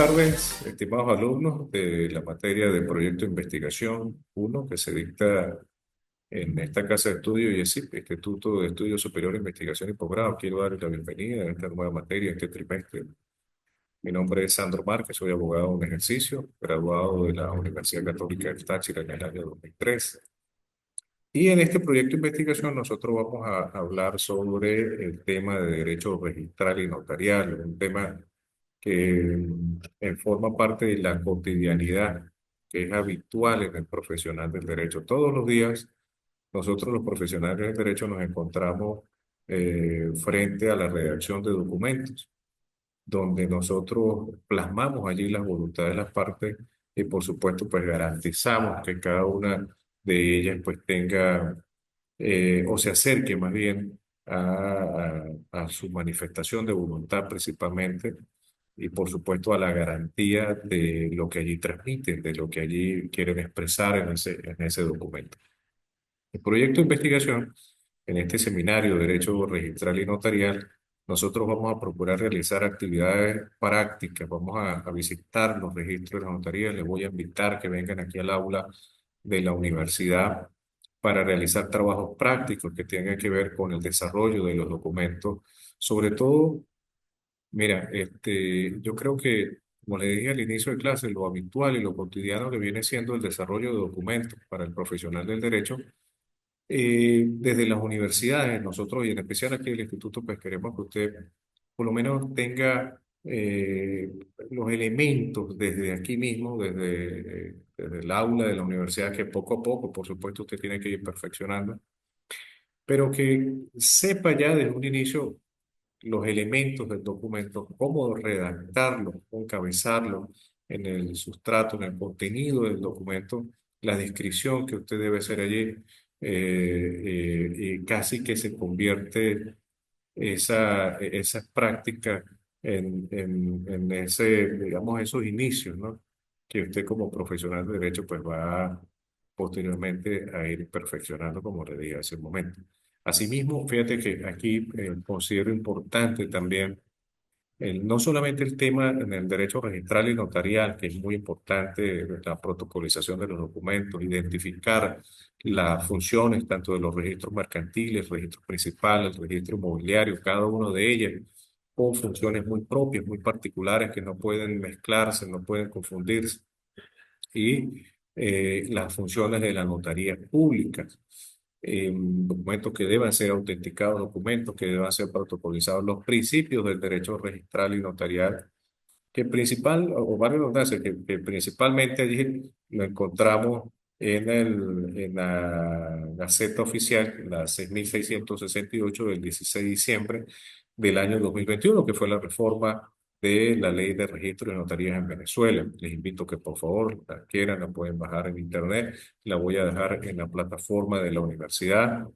tardes, estimados alumnos de la materia de Proyecto de Investigación uno que se dicta en esta casa de estudio IESIP, Instituto de Estudios Superiores, Investigación y Posgrado. Quiero darles la bienvenida a esta nueva materia, este trimestre. Mi nombre es Sandro Márquez, soy abogado en ejercicio, graduado de la Universidad Católica del Táchira en el año 2003. Y en este proyecto de investigación nosotros vamos a hablar sobre el tema de derecho registral y notarial, un tema que forma parte de la cotidianidad que es habitual en el profesional del derecho. Todos los días nosotros los profesionales del derecho nos encontramos frente a la redacción de documentos, donde nosotros plasmamos allí las voluntades de las partes y por supuesto pues garantizamos que cada una de ellas pues tenga o se acerque más bien a su manifestación de voluntad principalmente y por supuesto a la garantía de lo que allí transmiten, de lo que allí quieren expresar en ese documento. El proyecto de investigación, en este seminario de Derecho Registral y Notarial, nosotros vamos a procurar realizar actividades prácticas, vamos a visitar los registros de la notaría, les voy a invitar que vengan aquí al aula de la universidad para realizar trabajos prácticos que tengan que ver con el desarrollo de los documentos. Sobre todo, mira, yo creo que, como le dije al inicio de clase, lo habitual y lo cotidiano que viene siendo el desarrollo de documentos para el profesional del derecho desde las universidades, nosotros y en especial aquí en el instituto, pues queremos que usted por lo menos tenga los elementos desde aquí mismo, desde el aula de la universidad, que poco a poco, por supuesto, usted tiene que ir perfeccionando, pero que sepa ya desde un inicio los elementos del documento, cómo redactarlo, cómo encabezarlo en el sustrato, en el contenido del documento, la descripción que usted debe hacer allí, y casi que se convierte esa práctica en ese, digamos, esos inicios, ¿no? Que usted como profesional de derecho pues va posteriormente a ir perfeccionando, como le dije hace un momento. Asimismo, fíjate que aquí considero importante también no solamente el tema en el derecho registral y notarial, que es muy importante, la protocolización de los documentos, identificar las funciones tanto de los registros mercantiles, registro principal, el registro inmobiliario, cada uno de ellos con funciones muy propias, muy particulares que no pueden mezclarse, no pueden confundirse y las funciones de la notaría pública. Documentos que deban ser autenticados, documentos que deban ser protocolizados, los principios del derecho registral y notarial, que principal, o varios redundancia, que principalmente allí lo encontramos en la Gaceta Oficial, la 6668 del 16 de diciembre del año 2021, que fue la reforma de la ley de registro de notarías en Venezuela. Les invito que por favor la quieran, la pueden bajar en internet, la voy a dejar en la plataforma de la universidad,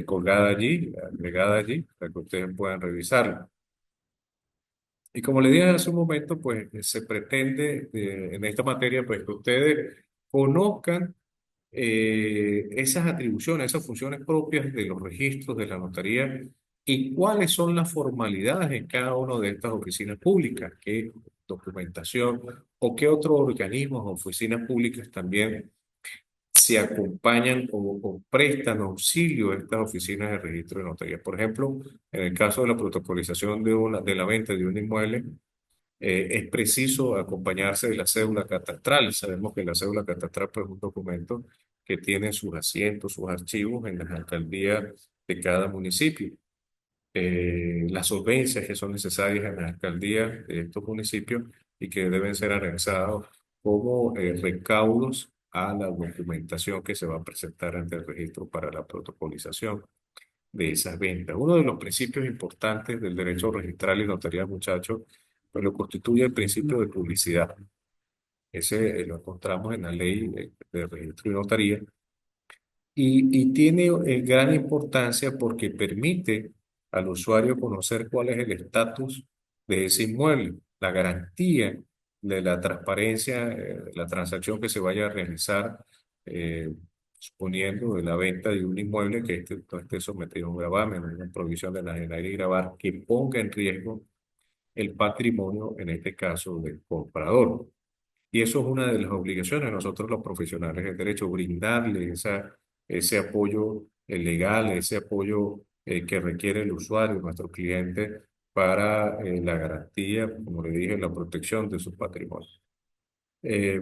colgada allí, agregada allí, para que ustedes puedan revisarla. Y como le dije hace un momento, pues se pretende en esta materia, pues que ustedes conozcan esas atribuciones, esas funciones propias de los registros de la notaría y cuáles son las formalidades en cada una de estas oficinas públicas, qué documentación o qué otros organismos o oficinas públicas también se acompañan o prestan auxilio a estas oficinas de registro de notaría. Por ejemplo, en el caso de la protocolización de la venta de un inmueble, es preciso acompañarse de la cédula catastral. Sabemos que la cédula catastral pues, es un documento que tiene sus asientos, sus archivos en las alcaldías de cada municipio. Las solvencias que son necesarias en las alcaldías de estos municipios y que deben ser anexados como recaudos a la documentación que se va a presentar ante el registro para la protocolización de esas ventas. Uno de los principios importantes del derecho registral y notarial, muchachos, pues lo constituye el principio de publicidad. Ese lo encontramos en la ley de registro y notaría y tiene gran importancia porque permite al usuario conocer cuál es el estatus de ese inmueble, la garantía de la transparencia, la transacción que se vaya a realizar, suponiendo de la venta de un inmueble que no esté sometido a un gravamen, una provisión de la generalidad y gravar que ponga en riesgo el patrimonio, en este caso, del comprador. Y eso es una de las obligaciones de nosotros los profesionales del derecho, brindarle ese apoyo legal, ese apoyo que requiere el usuario, nuestro cliente, para la garantía, como le dije, la protección de su patrimonio. Eh,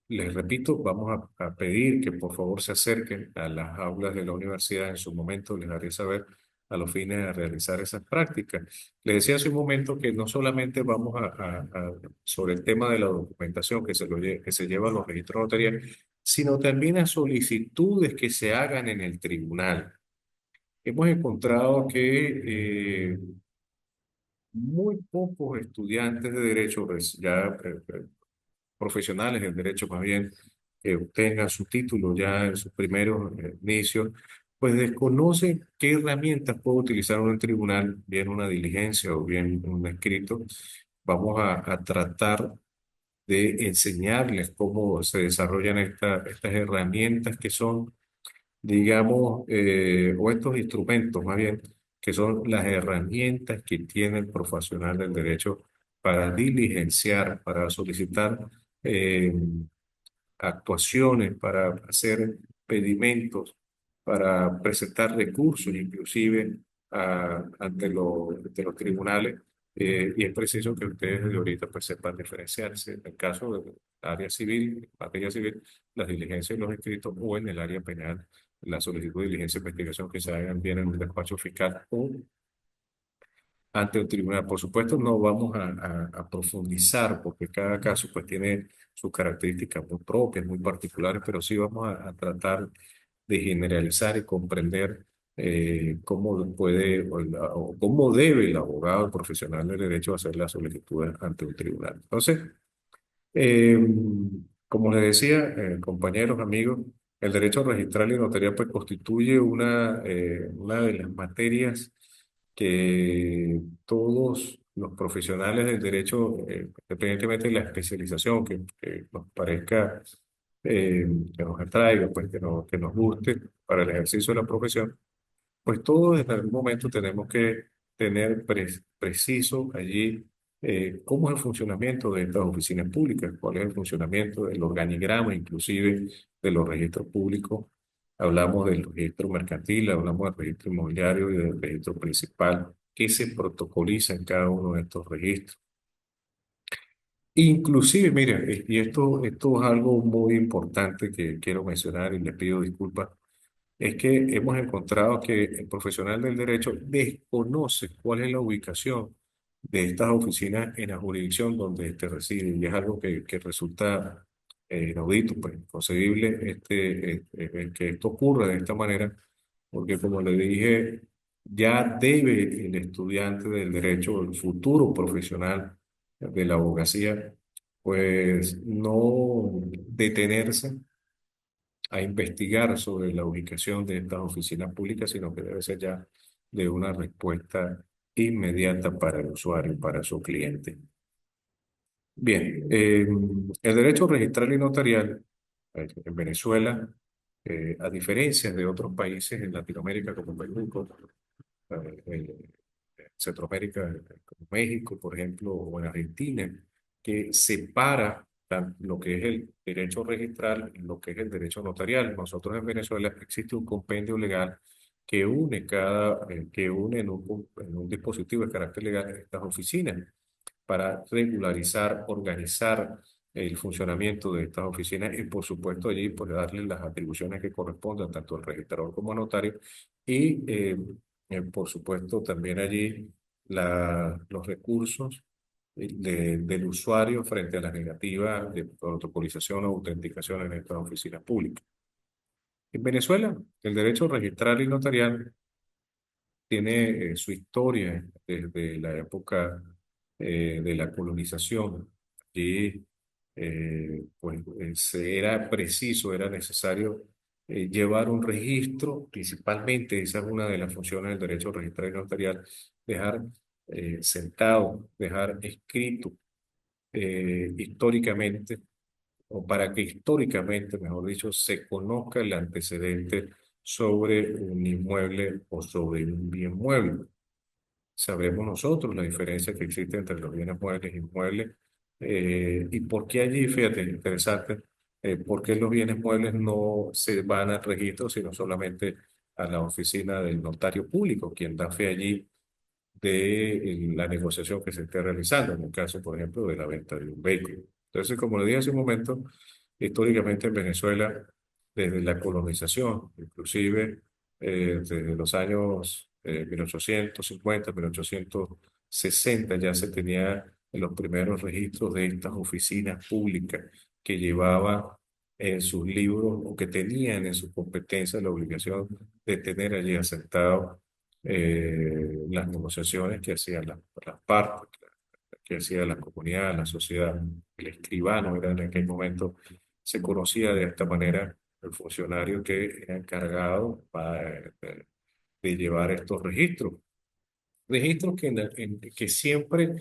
Les repito, vamos a pedir que por favor se acerquen a las aulas de la universidad en su momento, les haré saber a los fines de realizar esas prácticas. Les decía hace un momento que no solamente vamos sobre el tema de la documentación que se lleva a los registros notariales, sino también a solicitudes que se hagan en el tribunal. Hemos encontrado que muy pocos estudiantes de derecho, pues, ya profesionales del derecho más bien, que obtengan su título ya en sus primeros inicios, pues desconocen qué herramientas puede utilizar un tribunal, bien una diligencia o bien un escrito. Vamos a tratar de enseñarles cómo se desarrollan estas herramientas que son, digamos, o estos instrumentos más bien, que son las herramientas que tiene el profesional del derecho para diligenciar, para solicitar eh, actuaciones, para hacer pedimentos, para presentar recursos, inclusive ante los tribunales. Y es preciso que ustedes de ahorita pues, sepan diferenciarse en el caso del área civil, materia civil, las diligencias y los escritos, o en el área penal, la solicitud de diligencia e investigación que se hagan bien en un despacho fiscal o ante un tribunal. Por supuesto, no vamos a profundizar porque cada caso pues tiene sus características muy propias, muy particulares, pero sí vamos a tratar de generalizar y comprender cómo puede o cómo debe el abogado, el profesional del derecho hacer la solicitud ante un tribunal. Entonces, eh, como les decía, compañeros, amigos, el derecho registral y notarial pues constituye una de las materias que todos los profesionales del derecho, independientemente de la especialización que nos parezca, que nos atraiga, pues que nos guste para el ejercicio de la profesión, pues todos en algún momento tenemos que tener preciso allí cómo es el funcionamiento de estas oficinas públicas, cuál es el funcionamiento del organigrama, inclusive de los registros públicos. Hablamos del registro mercantil, hablamos del registro inmobiliario y del registro principal, qué se protocoliza en cada uno de estos registros. Inclusive, mira, y esto es algo muy importante que quiero mencionar y le pido disculpas, es que hemos encontrado que el profesional del derecho desconoce cuál es la ubicación de estas oficinas en la jurisdicción donde éste reside, y es algo que resulta inaudito, pues inconcebible que esto ocurra de esta manera, porque como le dije, ya debe el estudiante del derecho, el futuro profesional de la abogacía, pues no detenerse a investigar sobre la ubicación de estas oficinas públicas, sino que debe ser ya de una respuesta inmediata para el usuario, para su cliente. Bien, el derecho registral y notarial en Venezuela, a diferencia de otros países en Latinoamérica como Perú, como, Centroamérica, como México, por ejemplo, o en Argentina, que separa lo que es el derecho registral y lo que es el derecho notarial. Nosotros en Venezuela existe un compendio legal que une en un dispositivo de carácter legal estas oficinas para regularizar, organizar el funcionamiento de estas oficinas y por supuesto allí pues darle las atribuciones que correspondan tanto al registrador como al notario y por supuesto también allí los recursos del usuario frente a las negativas de protocolización o autenticación en estas oficinas públicas. En Venezuela, el derecho registral y notarial tiene su historia desde la época de la colonización. Y pues era preciso, era necesario llevar un registro, principalmente esa es una de las funciones del derecho registral y notarial, dejar sentado, dejar escrito históricamente, o para que históricamente, mejor dicho, se conozca el antecedente sobre un inmueble o sobre un bien mueble. sabremos nosotros la diferencia que existe entre los bienes muebles e inmuebles. Y por qué allí, fíjate, interesante, por qué los bienes muebles no se van al registro, sino solamente a la oficina del notario público, quien da fe allí de la negociación que se esté realizando, en el caso, por ejemplo, de la venta de un vehículo. Entonces, como le dije hace un momento, históricamente en Venezuela, desde la colonización, inclusive desde los años 1850, 1860, ya se tenía los primeros registros de estas oficinas públicas que llevaban en sus libros o que tenían en su competencia la obligación de tener allí asentado las negociaciones que hacían las partes, que hacía la comunidad, la sociedad. El escribano era en aquel momento, se conocía de esta manera el funcionario que era encargado de llevar estos registros. Registros que siempre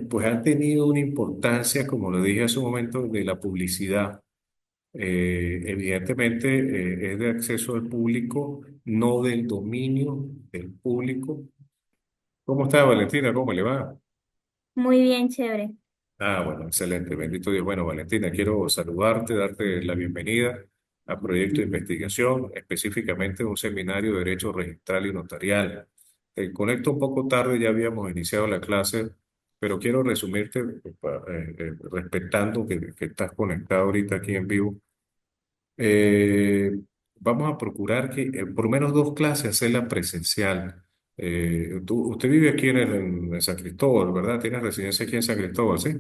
pues han tenido una importancia, como lo dije hace un momento, de la publicidad. Evidentemente es de acceso al público, no del dominio del público. ¿Cómo está Valentina? ¿Cómo le va? Muy bien, chévere. Ah, bueno, excelente, bendito Dios. Bueno, Valentina, quiero saludarte, darte la bienvenida a Proyecto de Investigación, específicamente un seminario de Derecho Registral y Notarial. Te conecto un poco tarde, ya habíamos iniciado la clase, pero quiero resumirte, respetando que estás conectado ahorita aquí en vivo. Eh, Vamos a procurar que por lo menos dos clases hacerla presencial. Usted vive aquí en San Cristóbal, ¿verdad? Tiene residencia aquí en San Cristóbal, ¿sí?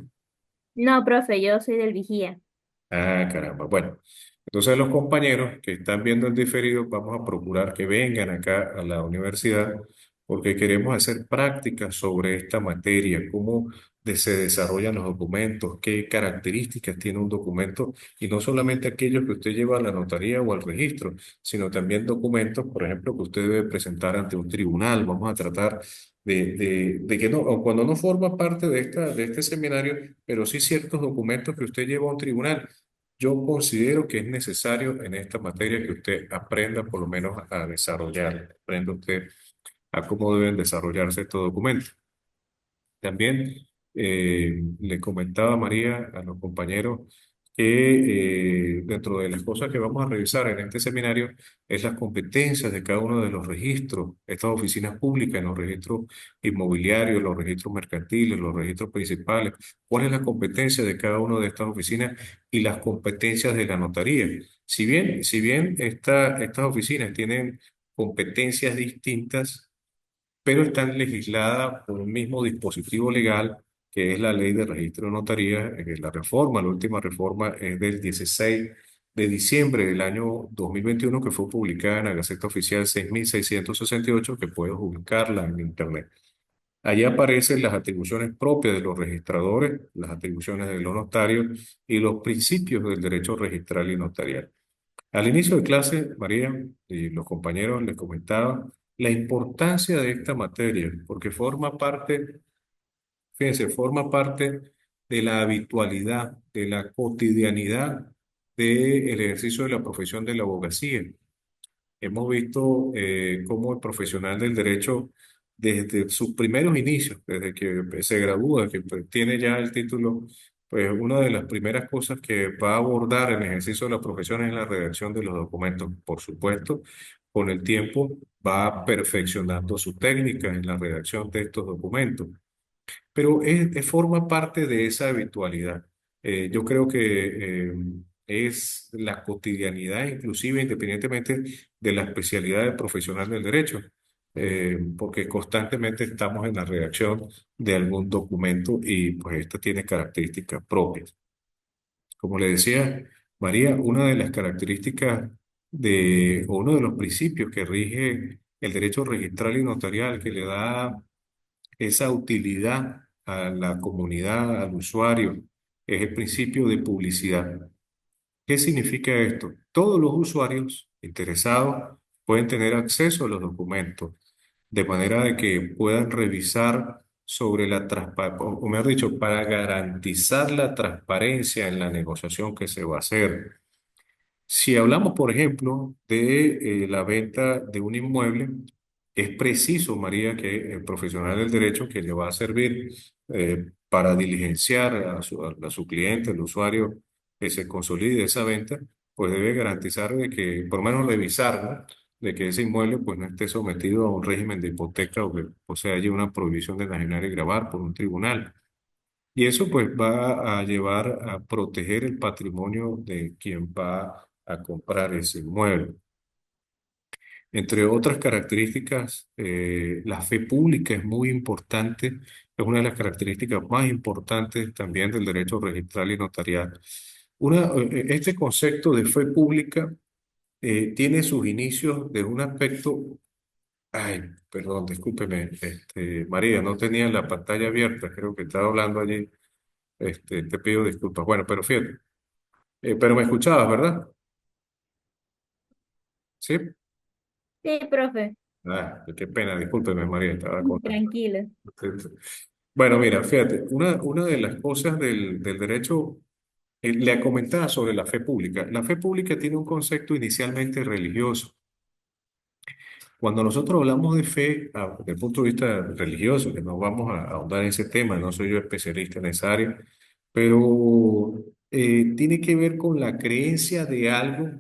No, profe, yo soy del vigía. Ah, caramba. Bueno, entonces los compañeros que están viendo el diferido, vamos a procurar que vengan acá a la universidad porque queremos hacer prácticas sobre esta materia, cómo se desarrollan los documentos, qué características tiene un documento y no solamente aquellos que usted lleva a la notaría o al registro, sino también documentos, por ejemplo, que usted debe presentar ante un tribunal. Vamos a tratar de que no, o cuando no forma parte de este seminario, pero sí ciertos documentos que usted lleva a un tribunal. Yo considero que es necesario en esta materia que usted aprenda por lo menos a desarrollar, aprenda usted a cómo deben desarrollarse estos documentos. También le comentaba a María, a los compañeros, que dentro de las cosas que vamos a revisar en este seminario es las competencias de cada uno de los registros, estas oficinas públicas, los registros inmobiliarios, los registros mercantiles, los registros principales, cuál es la competencia de cada una de estas oficinas y las competencias de la notaría. Si bien estas oficinas tienen competencias distintas, pero están legisladas por un mismo dispositivo legal que es la Ley de Registro de Notarías. La reforma, la última reforma es del 16 de diciembre del año 2021, que fue publicada en la Gaceta Oficial 6668, que puedes ubicarla en Internet. Allí aparecen las atribuciones propias de los registradores, las atribuciones de los notarios y los principios del derecho registral y notarial. Al inicio de clase, María y los compañeros les comentaba la importancia de esta materia, porque forma parte, fíjense, forma parte de la habitualidad, de la cotidianidad del ejercicio de la profesión de la abogacía. Hemos visto cómo el profesional del derecho, desde sus primeros inicios, desde que se gradúa, que pues, tiene ya el título, pues una de las primeras cosas que va a abordar en el ejercicio de la profesión es la redacción de los documentos. Por supuesto, con el tiempo va perfeccionando su técnica en la redacción de estos documentos, pero forma parte de esa habitualidad. Yo creo que es la cotidianidad, inclusive independientemente de la especialidad del profesional del derecho, porque constantemente estamos en la redacción de algún documento y pues esto tiene características propias. Como le decía María, una de las características o uno de los principios que rige el derecho registral y notarial que le da esa utilidad a la comunidad, al usuario, es el principio de publicidad. ¿Qué significa esto? Todos los usuarios interesados pueden tener acceso a los documentos, de manera de que puedan revisar sobre la transparencia, o mejor dicho, para garantizar la transparencia en la negociación que se va a hacer. Si hablamos, por ejemplo, de la venta de un inmueble, es preciso, María, que el profesional del derecho que le va a servir para diligenciar a su cliente, el usuario, que se consolide esa venta, pues debe garantizar de que, por lo menos revisar, ¿no? De que ese inmueble pues no esté sometido a un régimen de hipoteca o que posea allí una prohibición de enajenar y gravar por un tribunal. Y eso pues va a llevar a proteger el patrimonio de quien va a comprar ese inmueble. Entre otras características, la fe pública es muy importante, es una de las características más importantes también del derecho registral y notarial. Este concepto de fe pública tiene sus inicios de un aspecto, ay, perdón, discúlpeme, María, no tenía la pantalla abierta, creo que estaba hablando allí, te pido disculpas. Bueno, pero fíjate, pero me escuchabas, ¿verdad? Sí. Sí, profe, Ah, qué pena, discúlpeme, María, estaba con... tranquilo. Bueno, mira, fíjate, una de las cosas del derecho, le comentaba sobre la fe pública. La fe pública tiene un concepto inicialmente religioso. Cuando nosotros hablamos de fe, desde el punto de vista religioso, que no vamos a ahondar en ese tema, no soy yo especialista en esa área, pero tiene que ver con la creencia de algo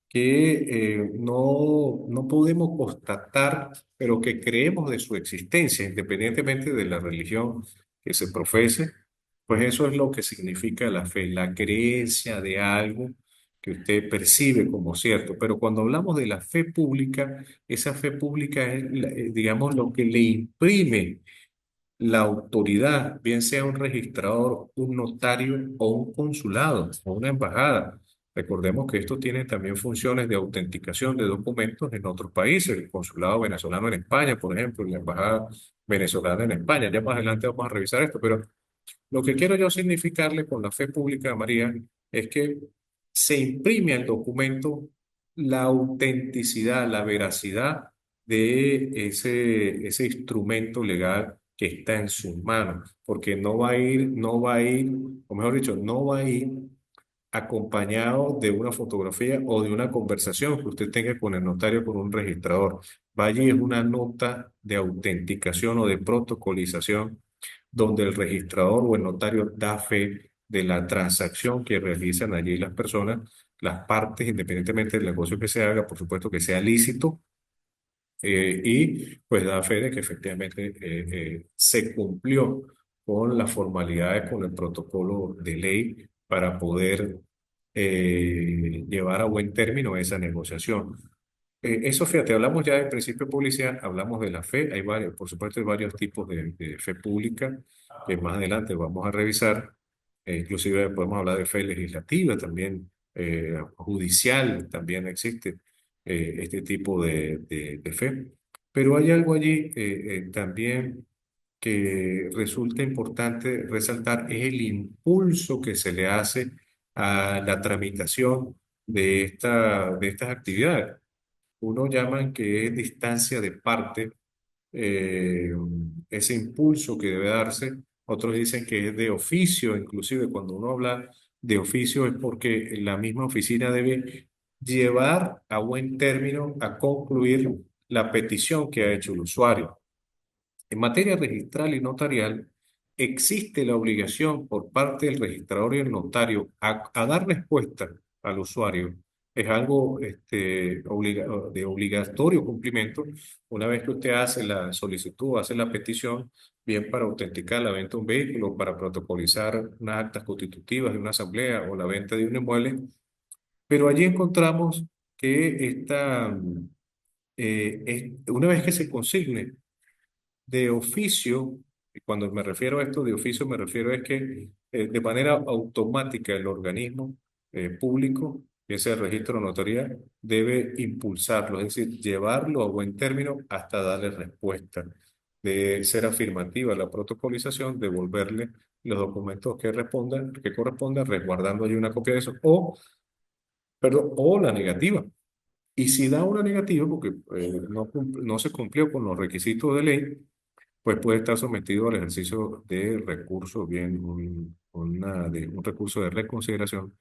que no podemos constatar, pero que creemos de su existencia, independientemente de la religión que se profese, pues eso es lo que significa la fe, la creencia de algo que usted percibe como cierto. Pero cuando hablamos de la fe pública, esa fe pública es, digamos, lo que le imprime la autoridad, bien sea un registrador, un notario o un consulado o una embajada. Recordemos que esto tiene también funciones de autenticación de documentos en otros países, el consulado venezolano en España, por ejemplo, y la embajada venezolana en España. Ya más adelante vamos a revisar esto, pero lo que quiero yo significarle con la fe pública, María, es que se imprime al documento la autenticidad, la veracidad de ese instrumento legal que está en sus manos, porque no va a ir, o mejor dicho, no va a ir acompañado de una fotografía o de una conversación que usted tenga con el notario, con un registrador. Vaya es una nota de autenticación o de protocolización donde el registrador o el notario da fe de la transacción que realizan allí las personas, las partes, independientemente del negocio que se haga, por supuesto que sea lícito, y pues da fe de que efectivamente se cumplió con las formalidades, con el protocolo de ley para poder llevar a buen término esa negociación. Eso, fíjate, hablamos ya del principio de publicidad, hablamos de la fe, hay varios, por supuesto, hay varios tipos de fe pública que más adelante vamos a revisar. Inclusive podemos hablar de fe legislativa también, judicial también existe este tipo de fe. Pero hay algo allí también que resulta importante resaltar, es el impulso que se le hace a la tramitación de estas actividades. Uno llama que es distancia de parte, eh, ese impulso que debe darse. Otros dicen que es de oficio, inclusive cuando uno habla de oficio es porque la misma oficina debe llevar a buen término, a concluir la petición que ha hecho el usuario. En materia registral y notarial, existe la obligación por parte del registrador y el notario a dar respuesta al usuario. Es algo de obligatorio cumplimiento una vez que usted hace la solicitud, hace la petición, bien para autenticar la venta de un vehículo, para protocolizar unas actas constitutivas de una asamblea o la venta de un inmueble. Pero allí encontramos que una vez que se consigne de oficio, y cuando me refiero a esto de oficio, me refiero es que de manera automática el organismo público, que es el registro notarial, debe impulsarlo, es decir, llevarlo a buen término hasta darle respuesta. De ser afirmativa la protocolización, devolverle los documentos que respondan, que correspondan, resguardando allí una copia de eso, perdón, o la negativa. Y si da una negativa, porque no se cumplió con los requisitos de ley, pues puede estar sometido al ejercicio de recurso, bien un recurso de reconsideración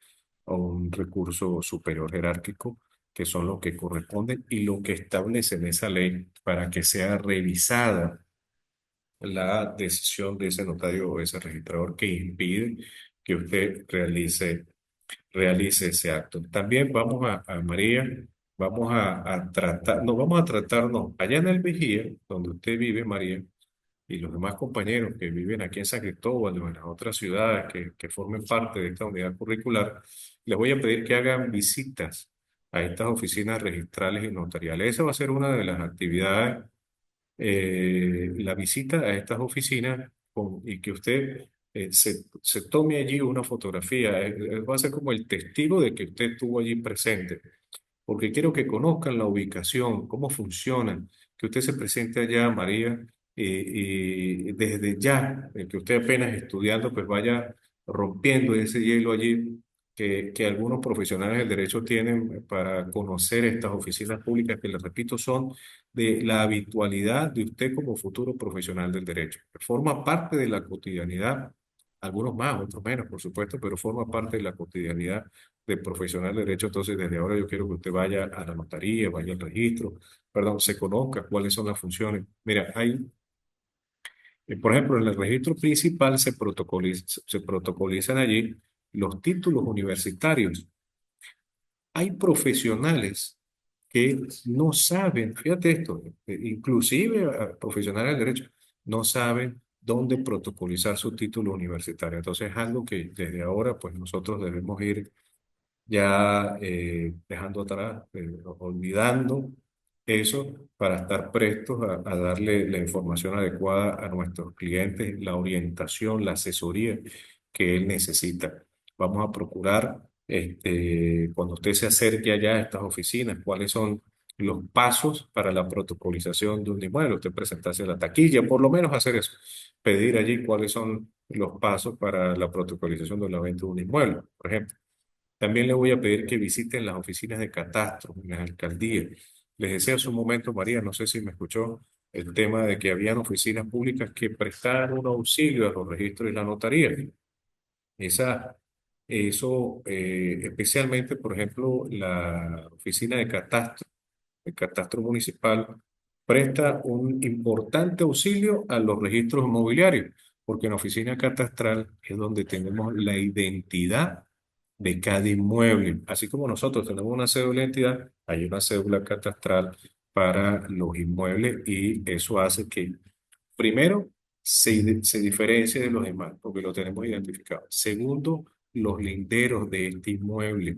o un recurso superior jerárquico, que son los que corresponden y lo que establece en esa ley para que sea revisada la decisión de ese notario o ese registrador que impide que usted realice ese acto. También vamos a María, vamos a tratar, no vamos a tratarnos allá en el Vigía, donde usted vive, María, y los demás compañeros que viven aquí en San Cristóbal o en las otras ciudades que formen parte de esta unidad curricular, les voy a pedir que hagan visitas a estas oficinas registrales y notariales. Esa va a ser una de las actividades, la visita a estas oficinas y que usted se tome allí una fotografía. Va a ser como el testigo de que usted estuvo allí presente, porque quiero que conozcan la ubicación, cómo funcionan, que usted se presente allá, María, y desde ya, que usted apenas estudiando, pues vaya rompiendo ese hielo allí que algunos profesionales del derecho tienen para conocer estas oficinas públicas, que les repito, son de la habitualidad de usted como futuro profesional del derecho, que forma parte de la cotidianidad, algunos más, otros menos, por supuesto, pero forma parte de la cotidianidad de profesional de derecho. Entonces, desde ahora yo quiero que usted vaya a la notaría, vaya al registro, perdón, se conozca cuáles son las funciones. Mira, por ejemplo, en el registro principal se protocolizan allí los títulos universitarios. Hay profesionales que no saben, fíjate esto, inclusive profesionales del derecho, no saben dónde protocolizar su título universitario. Entonces es algo que desde ahora pues nosotros debemos ir ya dejando atrás, olvidando eso para estar prestos a darle la información adecuada a nuestros clientes, la orientación, la asesoría que él necesita. Vamos a procurar, cuando usted se acerque allá a estas oficinas, cuáles son los pasos para la protocolización de un inmueble. Usted presentarse a la taquilla, por lo menos hacer eso, pedir allí cuáles son los pasos para la protocolización de la venta de un inmueble, por ejemplo. También le voy a pedir que visiten las oficinas de catastro en las alcaldías. Les decía hace un momento, María, no sé si me escuchó, el tema de que habían oficinas públicas que prestaban un auxilio a los registros y la notaría. Esa, eso, especialmente, por ejemplo, la oficina de catastro, el catastro municipal, presta un importante auxilio a los registros inmobiliarios, porque en la oficina catastral es donde tenemos la identidad de cada inmueble. Así como nosotros tenemos una cédula de identidad, hay una cédula catastral para los inmuebles y eso hace que, primero, se diferencie de los demás, porque lo tenemos identificado. Segundo, los linderos de este inmueble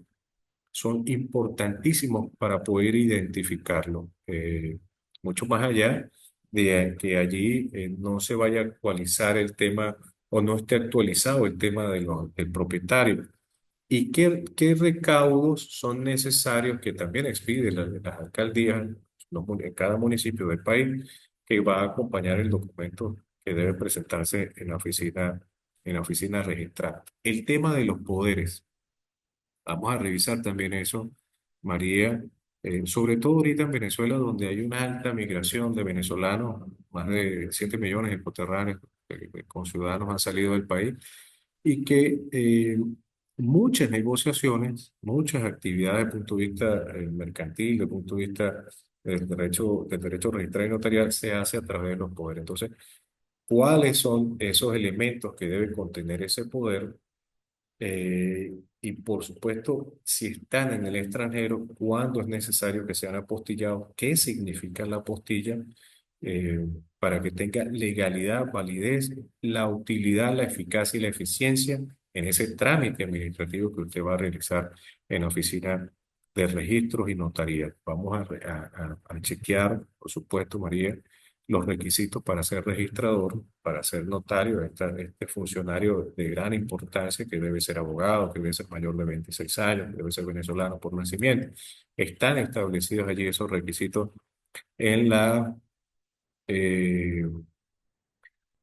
son importantísimos para poder identificarlo. Mucho más allá de que allí no se vaya a actualizar el tema o no esté actualizado el tema del propietario. ¿Y qué recaudos son necesarios que también expiden las alcaldías, en cada municipio del país, que va a acompañar el documento que debe presentarse en la oficina registrada? El tema de los poderes. Vamos a revisar también eso, María, sobre todo ahorita en Venezuela, donde hay una alta migración de venezolanos, más de 7 millones de coterráneos con ciudadanos han salido del país, y que muchas negociaciones, muchas actividades desde el punto de vista mercantil, desde el punto de vista del derecho registral y notarial, se hace a través de los poderes. Entonces, ¿cuáles son esos elementos que debe contener ese poder? Y por supuesto, si están en el extranjero, ¿cuándo es necesario que sean apostillados? ¿Qué significa la apostilla? Eh, para que tenga legalidad, validez, la utilidad, la eficacia y la eficiencia en ese trámite administrativo que usted va a realizar en la oficina de registros y notarías. Vamos a chequear, por supuesto, María, los requisitos para ser registrador, para ser notario, este funcionario de gran importancia que debe ser abogado, que debe ser mayor de 26 años, que debe ser venezolano por nacimiento. Están establecidos allí esos requisitos en eh,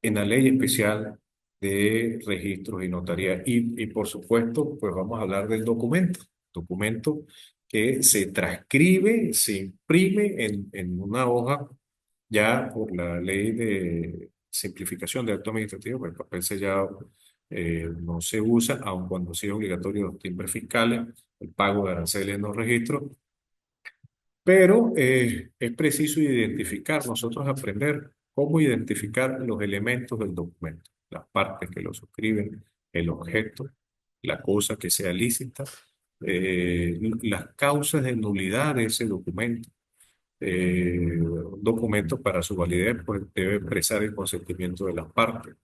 en la ley especial de registros y notaría. Y por supuesto, pues vamos a hablar del documento que se transcribe, se imprime en una hoja ya por la ley de simplificación de acto administrativo, pues el papel sellado no se usa, aun cuando sí es obligatorio los timbres fiscales, el pago de aranceles en los registros, Pero es preciso identificar, nosotros aprender cómo identificar los elementos del documento, las partes que lo suscriben, el objeto, la cosa que sea lícita, las causas de nulidad de ese documento. Un documento para su validez pues, debe expresar el consentimiento de las partes.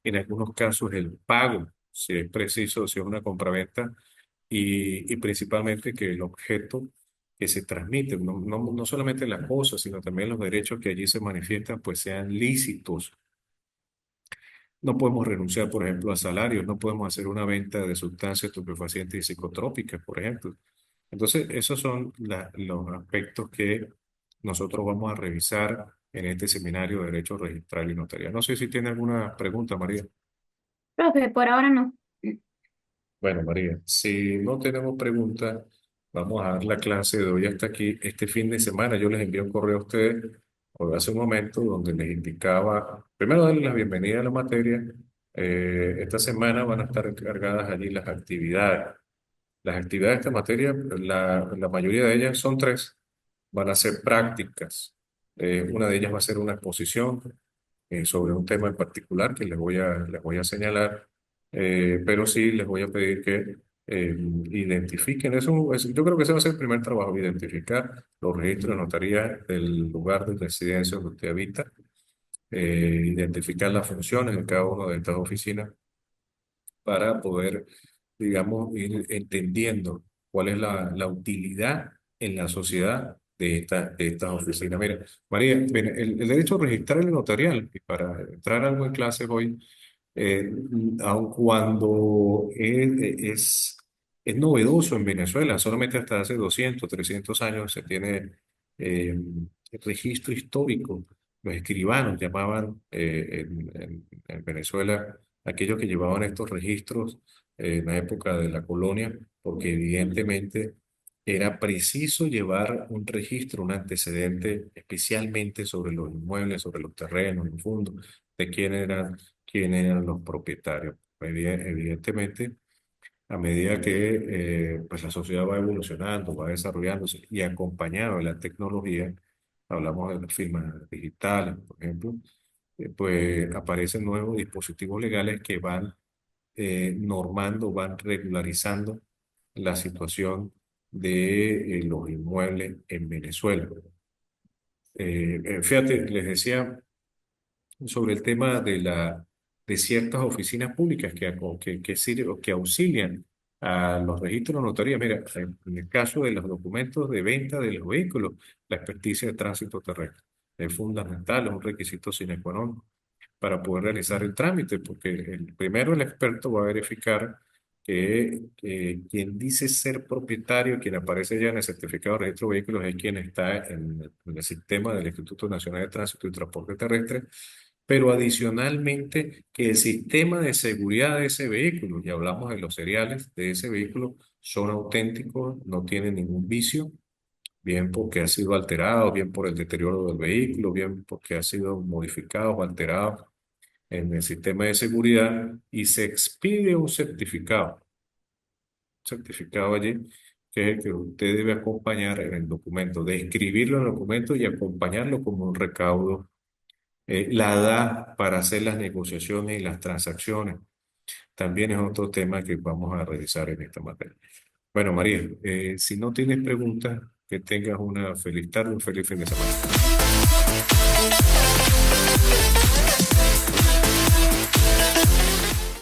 En algunos casos el pago, si es preciso, si es una compraventa, y principalmente que el objeto que se transmite, no solamente la cosa, sino también los derechos que allí se manifiestan, pues sean lícitos. No podemos renunciar, por ejemplo, a salarios, no podemos hacer una venta de sustancias estupefacientes y psicotrópicas, por ejemplo. Entonces, esos son los aspectos que nosotros vamos a revisar en este seminario de Derecho Registral y Notarial. No sé si tiene alguna pregunta, María. Profe, por ahora no. Bueno, María, si no tenemos preguntas, vamos a dar la clase de hoy hasta aquí. Este fin de semana yo les envié un correo a ustedes o hace un momento donde les indicaba, primero darles la bienvenida a la materia. Esta semana van a estar cargadas allí las actividades. Las actividades de esta materia, la mayoría de ellas son tres, van a ser prácticas. Una de ellas va a ser una exposición sobre un tema en particular que les voy a señalar, pero sí les voy a pedir que identifiquen, yo creo que ese va a ser el primer trabajo, identificar los registros de notaría del lugar de residencia donde usted habita, identificar las funciones de cada una de estas oficinas para poder, digamos, ir entendiendo cuál es la utilidad en la sociedad de estas oficinas. Mira, María, mira, el derecho registral y notarial, y para entrar algo en clases hoy, eh, aun cuando es novedoso en Venezuela, solamente hasta hace 200 300 años se tiene eh, registro histórico. Los escribanos llamaban en Venezuela aquellos que llevaban estos registros en la época de la colonia, porque evidentemente era preciso llevar un registro, un antecedente, especialmente sobre los inmuebles, sobre los terrenos, los fondos, de quién eran los propietarios. Evidentemente, a medida que pues la sociedad va evolucionando, va desarrollándose y acompañado de la tecnología, hablamos de las firmas digitales, por ejemplo, pues aparecen nuevos dispositivos legales que van normando, van regularizando la situación de los inmuebles en Venezuela. Fíjate, les decía sobre el tema de ciertas oficinas públicas que auxilian a los registros de notaría. Mira, en el caso de los documentos de venta de los vehículos, la experticia de tránsito terrestre es fundamental, es un requisito sine qua non para poder realizar el trámite, porque primero el experto va a verificar que quien dice ser propietario, quien aparece ya en el certificado de registro de vehículos, es quien está en el sistema del Instituto Nacional de Tránsito y Transporte Terrestre, pero adicionalmente que el sistema de seguridad de ese vehículo, y hablamos de los seriales de ese vehículo, son auténticos, no tienen ningún vicio, bien porque ha sido alterado, bien por el deterioro del vehículo, bien porque ha sido modificado o alterado en el sistema de seguridad y se expide un certificado allí, que es el que usted debe acompañar en el documento, describirlo en el documento y acompañarlo como un recaudo. La edad para hacer las negociaciones y las transacciones también es otro tema que vamos a revisar en esta materia. Bueno, María, si no tienes preguntas, que tengas una feliz tarde, un feliz fin de semana.